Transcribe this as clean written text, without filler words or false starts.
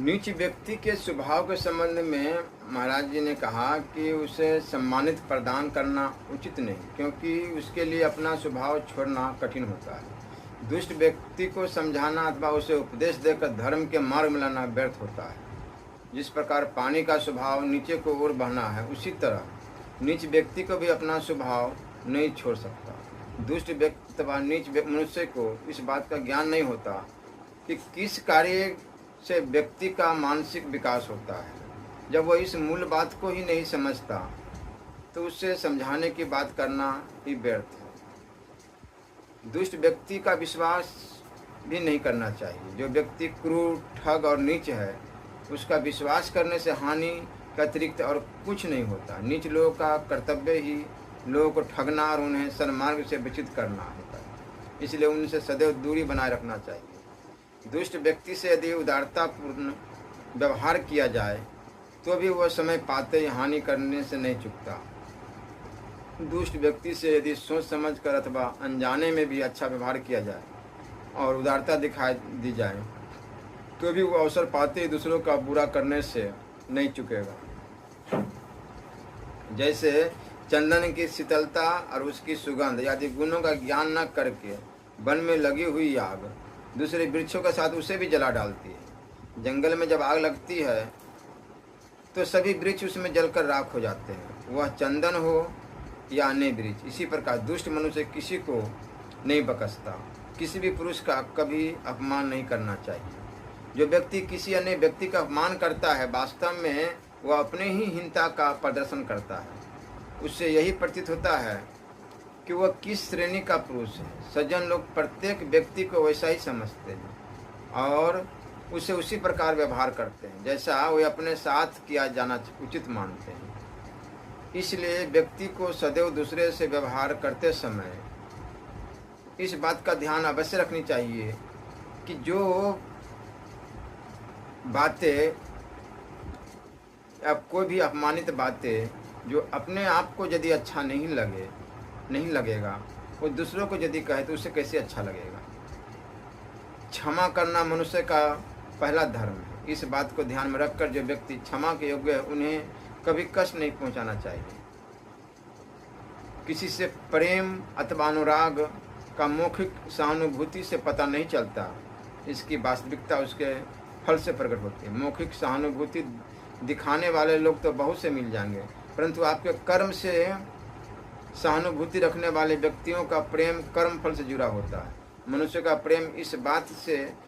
नीच व्यक्ति के स्वभाव के संबंध में महाराज जी ने कहा कि उसे सम्मानित प्रदान करना उचित नहीं, क्योंकि उसके लिए अपना स्वभाव छोड़ना कठिन होता है। दुष्ट व्यक्ति को समझाना अथवा उसे उपदेश देकर धर्म के मार्ग में लाना व्यर्थ होता है। जिस प्रकार पानी का स्वभाव नीचे को ओर बहना है, उसी तरह नीच व्यक्ति को भी अपना स्वभाव नहीं छोड़ सकता। दुष्ट व्यक्ति अथवा नीच मनुष्य को इस बात का ज्ञान नहीं होता कि किस कार्य से व्यक्ति का मानसिक विकास होता है। जब वह इस मूल बात को ही नहीं समझता तो उससे समझाने की बात करना ही व्यर्थ है। दुष्ट व्यक्ति का विश्वास भी नहीं करना चाहिए। जो व्यक्ति क्रूर, ठग और नीच है, उसका विश्वास करने से हानि के अतिरिक्त और कुछ नहीं होता। नीच लोगों का कर्तव्य ही लोगों को ठगना और उन्हें सन्मार्ग से विचलित करना होता है, इसलिए उनसे सदैव दूरी बनाए रखना चाहिए। दुष्ट व्यक्ति से यदि उदारतापूर्ण व्यवहार किया जाए तो भी वह समय पाते ही हानि करने से नहीं चूकता। दुष्ट व्यक्ति से यदि सोच समझ कर अथवा अनजाने में भी अच्छा व्यवहार किया जाए और उदारता दिखाई दी जाए तो भी वह अवसर पाते ही दूसरों का बुरा करने से नहीं चुकेगा। जैसे चंदन की शीतलता और उसकी सुगंध आदि गुणों का ज्ञान न करके वन में लगी हुई आग दूसरे वृक्षों के साथ उसे भी जला डालती है। जंगल में जब आग लगती है तो सभी वृक्ष उसमें जलकर राख हो जाते हैं, वह चंदन हो या अन्य वृक्ष। इसी प्रकार दुष्ट मनुष्य किसी को नहीं बकसता। किसी भी पुरुष का कभी अपमान नहीं करना चाहिए। जो व्यक्ति किसी अन्य व्यक्ति का अपमान करता है, वास्तव में वह अपने ही हीनता का प्रदर्शन करता है। उससे यही प्रतीत होता है कि वह किस श्रेणी का पुरुष है। सज्जन लोग प्रत्येक व्यक्ति को वैसा ही समझते हैं और उसे उसी प्रकार व्यवहार करते हैं जैसा वे अपने साथ किया जाना उचित मानते हैं। इसलिए व्यक्ति को सदैव दूसरे से व्यवहार करते समय इस बात का ध्यान अवश्य रखनी चाहिए कि जो बातें या कोई भी अपमानित बातें जो अपने आप को यदि अच्छा नहीं लगेगा, वो दूसरों को यदि कहे तो उसे कैसे अच्छा लगेगा। क्षमा करना मनुष्य का पहला धर्म है। इस बात को ध्यान में रखकर जो व्यक्ति क्षमा के योग्य है, उन्हें कभी कष्ट नहीं पहुंचाना चाहिए। किसी से प्रेम अथवा अनुराग का मौखिक सहानुभूति से पता नहीं चलता, इसकी वास्तविकता उसके फल से प्रकट होती है। मौखिक सहानुभूति दिखाने वाले लोग तो बहुत से मिल जाएंगे, परंतु आपके कर्म से सहानुभूति रखने वाले व्यक्तियों का प्रेम कर्म फल से जुड़ा होता है। मनुष्य का प्रेम इस बात से